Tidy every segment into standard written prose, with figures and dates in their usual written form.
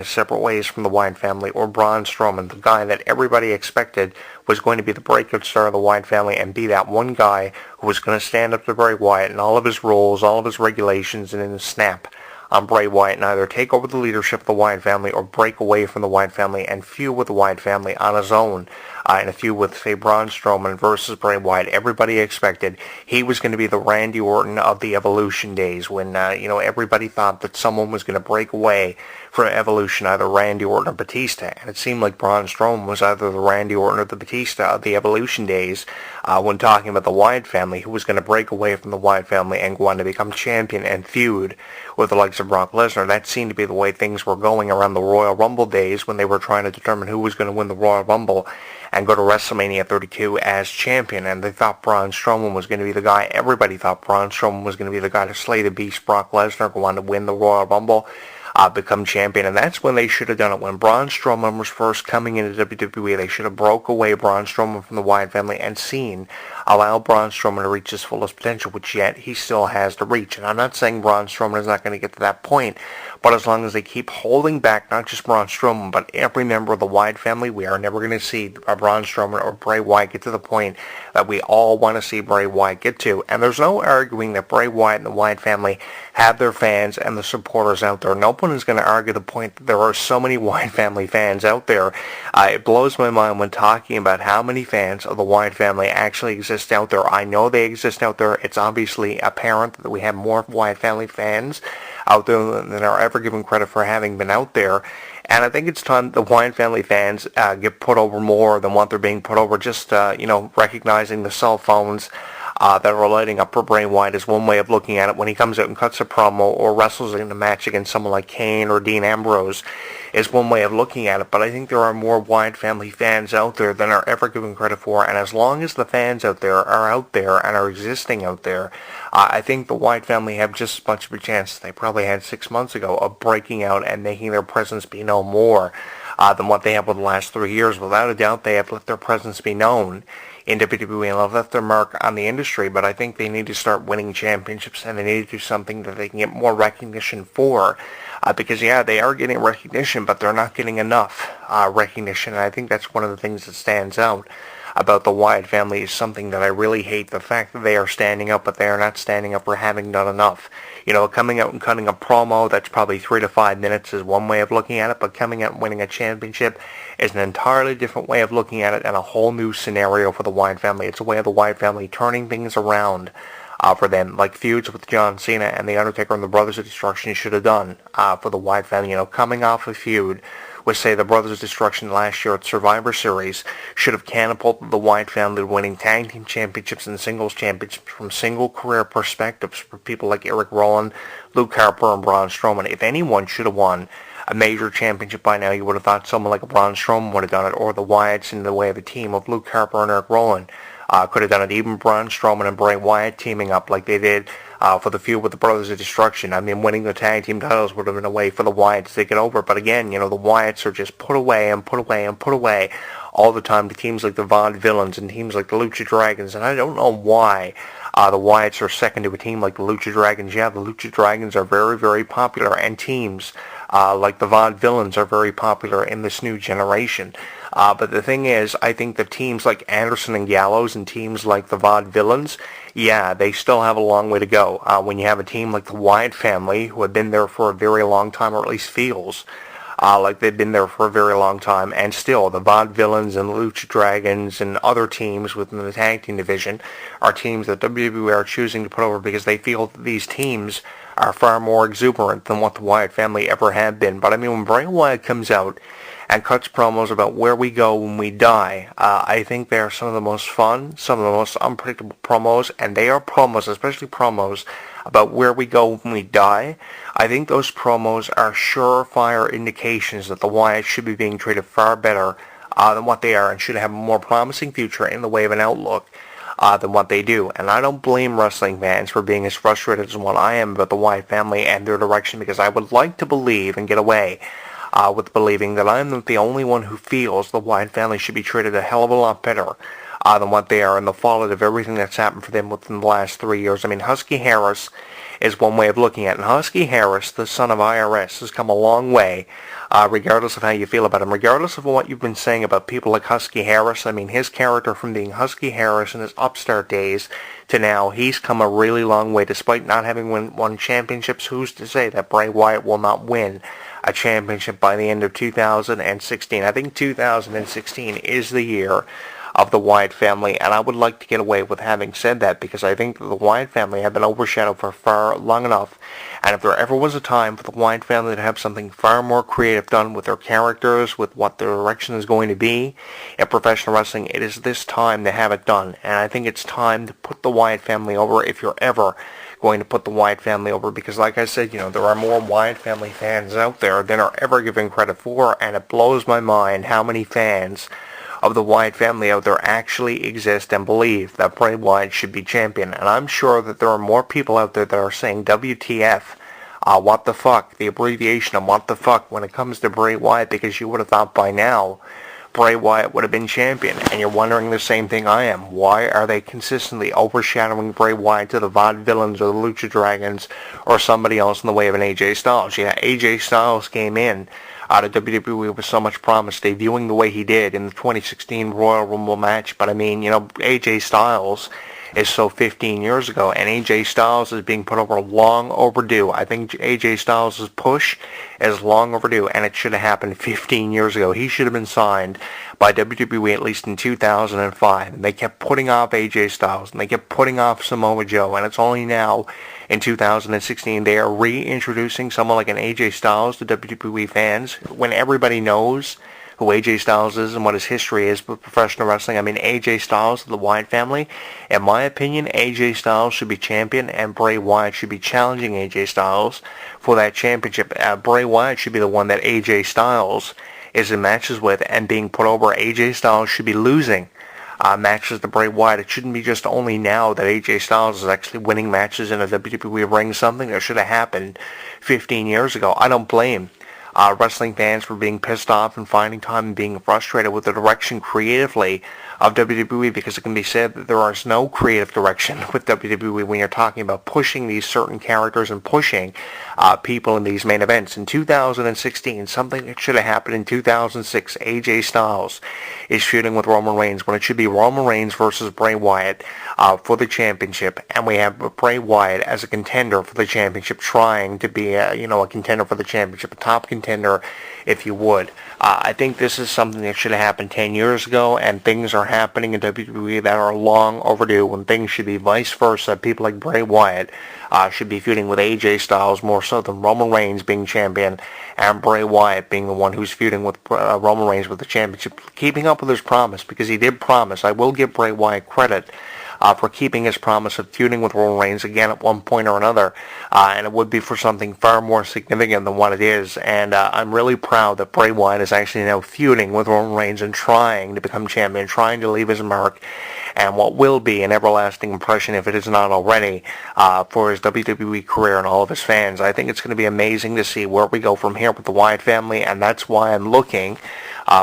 separate ways from the Wyatt family, or Braun Strowman, the guy that everybody expected was going to be the breakout star of the Wyatt family and be that one guy who was going to stand up to Bray Wyatt and all of his rules, all of his regulations, and then snap on Bray Wyatt and either take over the leadership of the Wyatt family or break away from the Wyatt family and feud with the Wyatt family on his own. In a feud with, say, Braun Strowman versus Bray Wyatt, everybody expected he was going to be the Randy Orton of the Evolution days when, everybody thought that someone was going to break away from Evolution, either Randy Orton or Batista. And it seemed like Braun Strowman was either the Randy Orton or the Batista of the Evolution days when talking about the Wyatt family, who was going to break away from the Wyatt family and go on to become champion and feud with the likes of Brock Lesnar. That seemed to be the way things were going around the Royal Rumble days when they were trying to determine who was going to win the Royal Rumble and go to WrestleMania 32 as champion. And they thought Braun Strowman was going to be the guy. Everybody thought Braun Strowman was going to be the guy to slay the beast Brock Lesnar, go on to win the Royal Rumble, become champion. And that's when they should have done it. When Braun Strowman was first coming into WWE, they should have broke away Braun Strowman from the Wyatt family and allow Braun Strowman to reach his fullest potential, which yet he still has to reach. And I'm not saying Braun Strowman is not going to get to that point, but as long as they keep holding back not just Braun Strowman, but every member of the Wyatt family, we are never going to see Braun Strowman or Bray Wyatt get to the point that we all want to see Bray Wyatt get to. And there's no arguing that Bray Wyatt and the Wyatt family have their fans and the supporters out there. No one is going to argue the point that there are so many Wyatt family fans out there. It blows my mind when talking about how many fans of the Wyatt family actually exist out there. I know they exist out there. It's obviously apparent that we have more Wyatt family fans out there than are ever given credit for having been out there. And I think it's time the Wyatt family fans get put over more than what they're being put over. Just, recognizing the cell phones that are lighting up for Bray Wyatt is one way of looking at it. When he comes out and cuts a promo or wrestles in a match against someone like Kane or Dean Ambrose is one way of looking at it. But I think there are more Wyatt family fans out there than are ever given credit for. And as long as the fans out there and are existing out there, I think the Wyatt family have just as much of a chance as they probably had 6 months ago of breaking out and making their presence be known more than what they have over the last 3 years. Without a doubt, they have let their presence be known in WWE and have left their mark on the industry, but I think they need to start winning championships and they need to do something that they can get more recognition for, because they are getting recognition, but they're not getting enough recognition, and I think that's one of the things that stands out about the Wyatt family is something that I really hate, the fact that they are standing up, but they are not standing up for having done enough. Coming out and cutting a promo that's probably 3 to 5 minutes is one way of looking at it, but coming out and winning a championship is an entirely different way of looking at it and a whole new scenario for the Wyatt family. It's a way of the Wyatt family turning things around for them, like feuds with John Cena and The Undertaker and the Brothers of Destruction should have done for the Wyatt family. Coming off a feud with, say, the Brothers of Destruction last year at Survivor Series should have catapulted the Wyatt family to winning tag team championships and singles championships from single career perspectives for people like Eric Rowan, Luke Harper, and Braun Strowman. If anyone should have won a major championship by now, you would have thought someone like Braun Strowman would have done it, or the Wyatts in the way of a team of Luke Harper and Eric Rowan could have done it. Even Braun Strowman and Bray Wyatt teaming up like they did for the feud with the Brothers of Destruction. I mean, winning the tag team titles would have been a way for the Wyatts to get over. But again, the Wyatts are just put away and put away and put away all the time to teams like the Vaudevillains and teams like the Lucha Dragons. And I don't know why the Wyatts are second to a team like the Lucha Dragons. Yeah, the Lucha Dragons are very, very popular, and teams like the Vaudevillains are very popular in this new generation. But the thing is, I think the teams like Anderson and Gallows and teams like the Vaudevillains, they still have a long way to go. When you have a team like the Wyatt family, who have been there for a very long time, or at least feels like they've been there for a very long time, and still the Vaudevillains and the Lucha Dragons and other teams within the tag team division are teams that WWE are choosing to put over because they feel that these teams are far more exuberant than what the Wyatt family ever have been. But I mean, when Bray Wyatt comes out and cuts promos about where we go when we die, I think they are some of the most fun, some of the most unpredictable promos, and they are promos, especially promos about where we go when we die. I think those promos are surefire indications that the Wyatts should be being treated far better than what they are, and should have a more promising future in the way of an outlook than what they do. And I don't blame wrestling fans for being as frustrated as what I am about the Wyatt family and their direction, because I would like to believe and get away with believing that I'm not the only one who feels the Wyatt family should be treated a hell of a lot better than what they are, and the fallout of everything that's happened for them within the last 3 years. I mean, Husky Harris is one way of looking at it. And Husky Harris, the son of IRS, has come a long way, regardless of how you feel about him. Regardless of what you've been saying about people like Husky Harris, I mean, his character from being Husky Harris in his upstart days to now, he's come a really long way. Despite not having won championships, who's to say that Bray Wyatt will not win a championship by the end of 2016? I think 2016 is the year of the Wyatt family, and I would like to get away with having said that, because I think that the Wyatt family have been overshadowed for far long enough, and if there ever was a time for the Wyatt family to have something far more creative done with their characters, with what their direction is going to be in professional wrestling, it is this time to have it done. And I think it's time to put the Wyatt family over, if you're ever going to put the Wyatt family over, because like I said, there are more Wyatt family fans out there than are ever given credit for, and it blows my mind how many fans of the Wyatt family out there actually exist and believe that Bray Wyatt should be champion. And I'm sure that there are more people out there that are saying WTF, what the fuck, the abbreviation of what the fuck when it comes to Bray Wyatt, because you would have thought by now Bray Wyatt would have been champion, and you're wondering the same thing I am. Why are they consistently overshadowing Bray Wyatt to the Vaudevillains or the Lucha Dragons or somebody else in the way of an AJ Styles? Yeah, AJ Styles came in out of WWE with so much promise, debuting the way he did in the 2016 Royal Rumble match. But I mean, AJ Styles is so 15 years ago, and AJ Styles is being put over long overdue. I think AJ Styles' push is long overdue, and it should have happened 15 years ago. He should have been signed by WWE at least in 2005, and they kept putting off AJ Styles, and they kept putting off Samoa Joe, and it's only now in 2016 they are reintroducing someone like an AJ Styles to WWE fans when everybody knows who AJ Styles is and what his history is with professional wrestling. I mean, AJ Styles of the Wyatt family, in my opinion, AJ Styles should be champion, and Bray Wyatt should be challenging AJ Styles for that championship. Bray Wyatt should be the one that AJ Styles is in matches with and being put over. AJ Styles should be losing matches to Bray Wyatt. It shouldn't be just only now that AJ Styles is actually winning matches in a WWE ring, something that should have happened 15 years ago. I don't blame wrestling fans for being pissed off and finding time and being frustrated with the direction creatively of WWE, because it can be said that there is no creative direction with WWE when you're talking about pushing these certain characters and pushing people in these main events. In 2016, something that should have happened in 2006, AJ Styles is feuding with Roman Reigns when it should be Roman Reigns versus Bray Wyatt for the championship, and we have Bray Wyatt as a contender for the championship, trying to be a contender for the championship, a top contender, if you would. I think this is something that should have happened 10 years ago, and things are happening in WWE that are long overdue when things should be vice versa. People like Bray Wyatt should be feuding with AJ Styles more so than Roman Reigns being champion, and Bray Wyatt being the one who's feuding with Roman Reigns with the championship, keeping up with his promise, because he did promise. I will give Bray Wyatt credit for keeping his promise of feuding with Roman Reigns again at one point or another, and it would be for something far more significant than what it is. And I'm really proud that Bray Wyatt is actually now feuding with Roman Reigns and trying to become champion, trying to leave his mark and what will be an everlasting impression, if it is not already, for his WWE career and all of his fans. I think it's going to be amazing to see where we go from here with the Wyatt family, and that's why I'm looking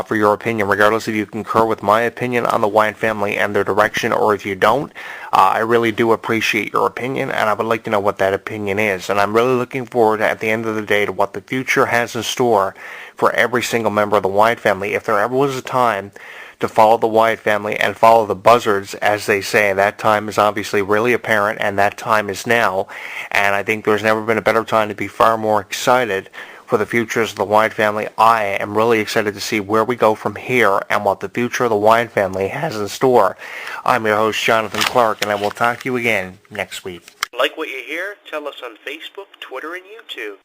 for your opinion, regardless if you concur with my opinion on the Wyatt family and their direction, or if you don't. I really do appreciate your opinion, and I would like to know what that opinion is. And I'm really looking forward, at the end of the day, to what the future has in store for every single member of the Wyatt family. If there ever was a time to follow the Wyatt family and follow the buzzards, as they say, that time is obviously really apparent, and that time is now. And I think there's never been a better time to be far more excited for the futures of the Wyatt family. I am really excited to see where we go from here and what the future of the Wyatt family has in store. I'm your host, Jonathan Clarke, and I will talk to you again next week. Like what you hear? Tell us on Facebook, Twitter, and YouTube.